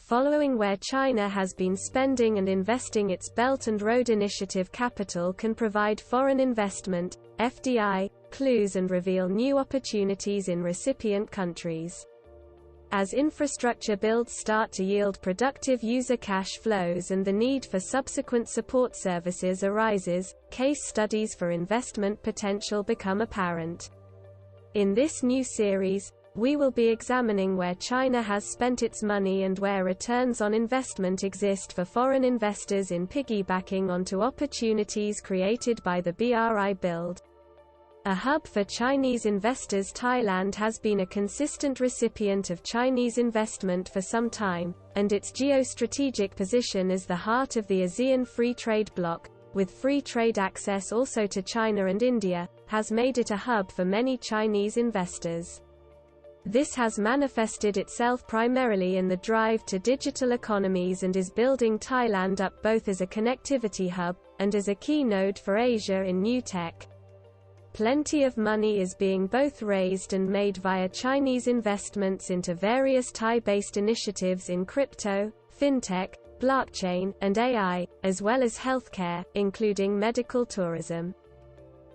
following where China has been spending and investing its Belt and Road Initiative capital can provide foreign investment, FDI, clues and reveal new opportunities in recipient countries. As infrastructure builds start to yield productive user cash flows and the need for subsequent support services arises, case studies for investment potential become apparent. In this new series, we will be examining where China has spent its money and where returns on investment exist for foreign investors in piggybacking onto opportunities created by the BRI build. A hub for Chinese investors, Thailand has been a consistent recipient of Chinese investment for some time, and its geostrategic position as the heart of the ASEAN free trade bloc, with free trade access also to China and India, has made it a hub for many Chinese investors. This has manifested itself primarily in the drive to digital economies and is building Thailand up both as a connectivity hub, and as a key node for Asia in new tech. Plenty of money is being both raised and made via Chinese investments into various Thai-based initiatives in crypto, fintech, blockchain, and AI, as well as healthcare, including medical tourism.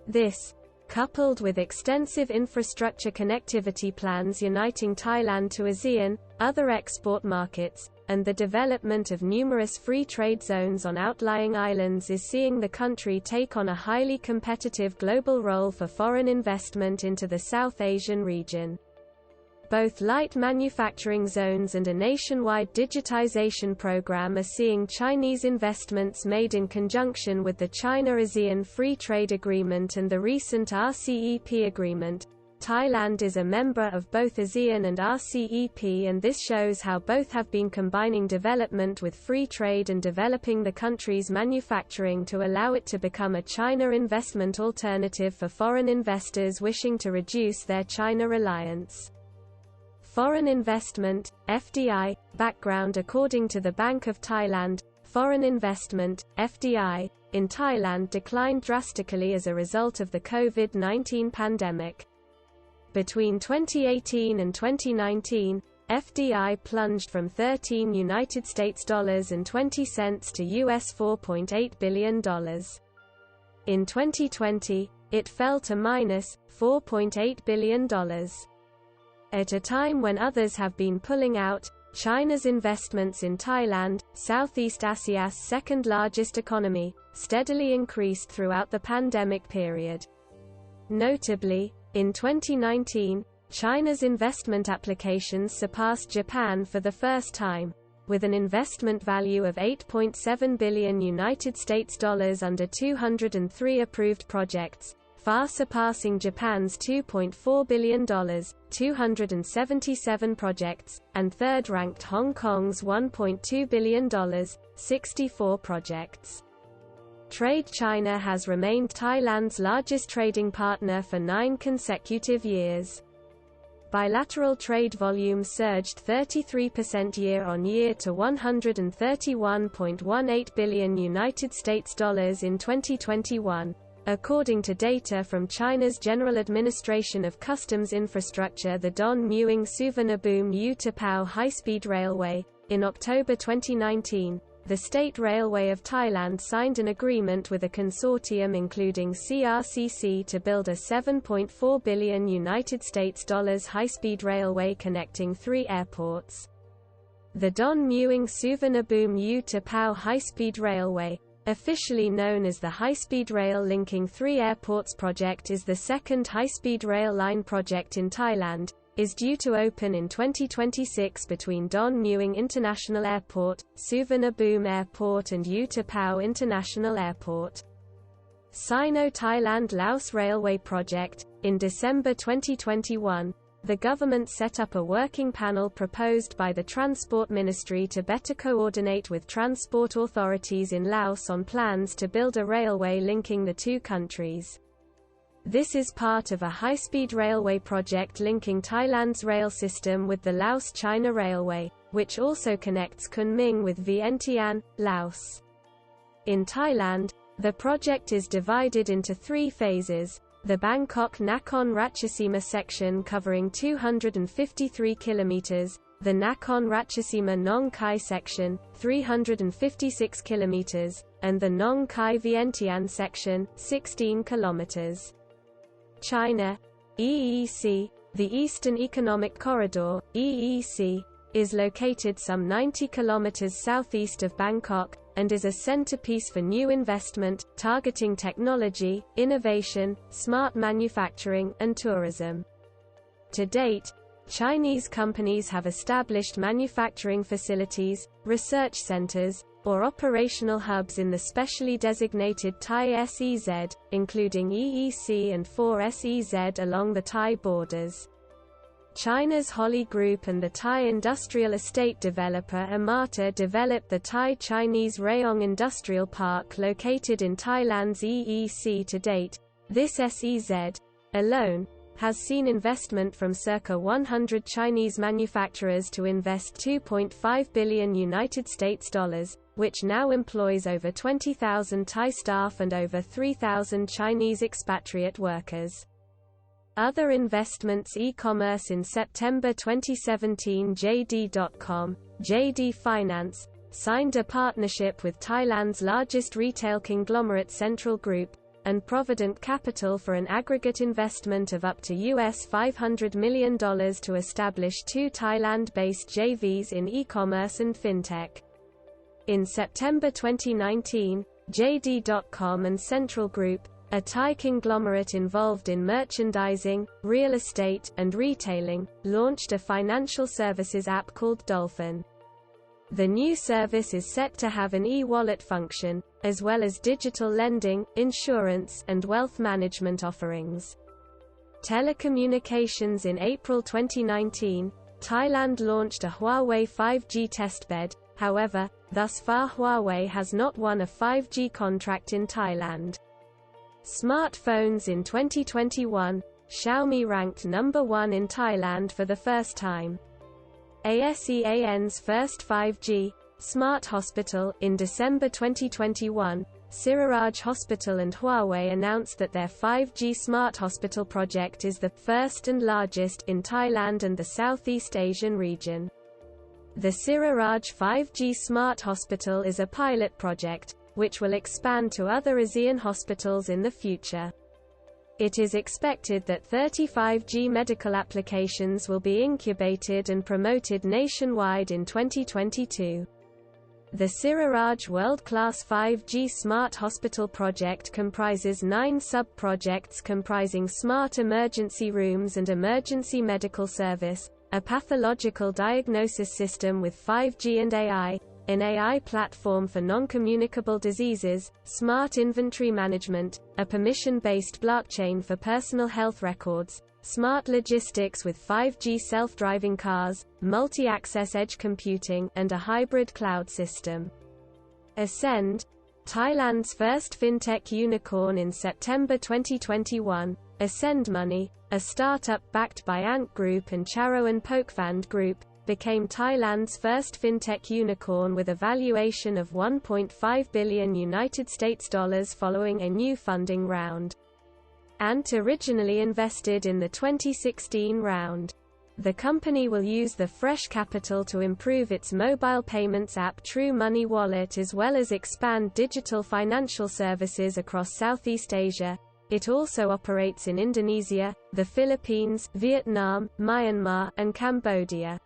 This, coupled with extensive infrastructure connectivity plans uniting Thailand to ASEAN, other export markets, and the development of numerous free trade zones on outlying islands is seeing the country take on a highly competitive global role for foreign investment into the South Asian region. Both light manufacturing zones and a nationwide digitization program are seeing Chinese investments made in conjunction with the China-ASEAN Free Trade Agreement and the recent RCEP agreement. Thailand is a member of both ASEAN and RCEP, and this shows how both have been combining development with free trade and developing the country's manufacturing to allow it to become a China investment alternative for foreign investors wishing to reduce their China reliance. Foreign investment, FDI, background. According to the Bank of Thailand, foreign investment, FDI, in Thailand declined drastically as a result of the COVID-19 pandemic. Between 2018 and 2019, FDI plunged from $13 and 20 cents to US $4.8 billion. In 2020, it fell to minus $4.8 billion. At a time when others have been pulling out, China's investments in Thailand, Southeast Asia's second-largest economy, steadily increased throughout the pandemic period. Notably, in 2019, China's investment applications surpassed Japan for the first time, with an investment value of $8.7 billion under 203 approved projects, far surpassing Japan's $2.4 billion, 277 projects, and third-ranked Hong Kong's $1.2 billion, 64 projects. Trade China has remained Thailand's largest trading partner for 9 consecutive years. Bilateral trade volume surged 33% year-on-year to $131.18 billion in 2021. According to data from China's General Administration of Customs Infrastructure, the Don Mueang Suvarnabhumi Utapao high-speed railway, in October 2019, the State Railway of Thailand signed an agreement with a consortium including CRCC to build a $7.4 billion high-speed railway connecting 3 airports. The Don Mueang Suvarnabhumi Utapao high-speed railway, officially known as the High-Speed Rail Linking 3 Airports project, is the second high-speed rail line project in Thailand, is due to open in 2026 between Don Mueang International Airport, Suvarnabhumi Airport and Utapao International Airport. Sino-Thailand Laos Railway Project. In December 2021, the government set up a working panel proposed by the Transport Ministry to better coordinate with transport authorities in Laos on plans to build a railway linking the two countries. This is part of a high-speed railway project linking Thailand's rail system with the Laos-China Railway, which also connects Kunming with Vientiane, Laos. In Thailand, the project is divided into 3 phases. The Bangkok-Nakhon Ratchasima section covering 253 kilometers, the Nakhon Ratchasima Nong Khai section, 356 km, and the Nong Khai Vientiane section, 16 km. China, EEC, the Eastern Economic Corridor, EEC, is located some 90 km southeast of Bangkok, and is a centerpiece for new investment, targeting technology, innovation, smart manufacturing, and tourism. To date, Chinese companies have established manufacturing facilities, research centers, or operational hubs in the specially designated Thai SEZ, including EEC and 4SEZ along the Thai borders. China's Holly Group and the Thai industrial estate developer Amata developed the Thai-Chinese Rayong Industrial Park located in Thailand's EEC to date. This SEZ, alone, has seen investment from circa 100 Chinese manufacturers to invest $2.5 billion United States dollars, which now employs over 20,000 Thai staff and over 3,000 Chinese expatriate workers. Other investments: e-commerce. In September 2017, JD.com, JD Finance, signed a partnership with Thailand's largest retail conglomerate Central Group, and Provident Capital for an aggregate investment of up to $500 million to establish two Thailand-based JVs in e-commerce and fintech. In September 2019, JD.com and Central Group, a Thai conglomerate involved in merchandising, real estate, and retailing, launched a financial services app called Dolphin. The new service is set to have an e-wallet function, as well as digital lending, insurance, and wealth management offerings. Telecommunications. In April 2019, Thailand launched a Huawei 5G testbed. However, thus far Huawei has not won a 5G contract in Thailand. Smartphones. In 2021, Xiaomi ranked number 1 in Thailand for the first time. ASEAN's first 5G smart hospital. In December 2021, Siriraj Hospital and Huawei announced that their 5G smart hospital project is the first and largest in Thailand and the Southeast Asian region. The Siriraj 5G smart hospital is a pilot project, which will expand to other ASEAN hospitals in the future. It is expected that 35G medical applications will be incubated and promoted nationwide in 2022. The Siriraj World-Class 5G Smart Hospital project comprises 9 sub-projects comprising smart emergency rooms and emergency medical service, a pathological diagnosis system with 5G and AI, an AI platform for non-communicable diseases, smart inventory management, a permission-based blockchain for personal health records, smart logistics with 5G self-driving cars, multi-access edge computing, and a hybrid cloud system. Ascend, Thailand's first fintech unicorn. In September 2021, Ascend Money, a startup backed by Ant Group and Charo and Pokphand Group, became Thailand's first fintech unicorn with a valuation of $1.5 billion United States dollars following a new funding round. Ant originally invested in the 2016 round. The company will use the fresh capital to improve its mobile payments app True Money Wallet as well as expand digital financial services across Southeast Asia. It also operates in Indonesia, the Philippines, Vietnam, Myanmar, and Cambodia.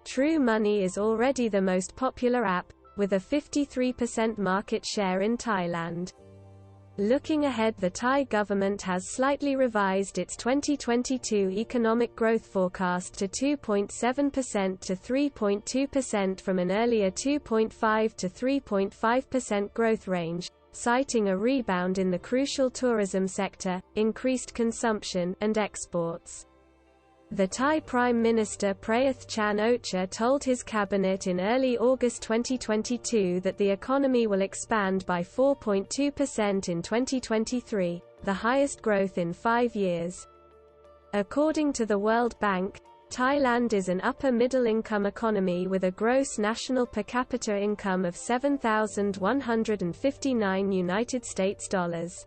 True Money is already the most popular app, with a 53% market share in Thailand. Looking ahead, the Thai government has slightly revised its 2022 economic growth forecast to 2.7% to 3.2% from an earlier 2.5 to 3.5% growth range, citing a rebound in the crucial tourism sector, increased consumption, and exports. The Thai Prime Minister Prayuth Chan-o-cha told his cabinet in early August 2022 that the economy will expand by 4.2% in 2023, the highest growth in 5 years. According to the World Bank, Thailand is an upper-middle-income economy with a gross national per capita income of $7,159 United States dollars.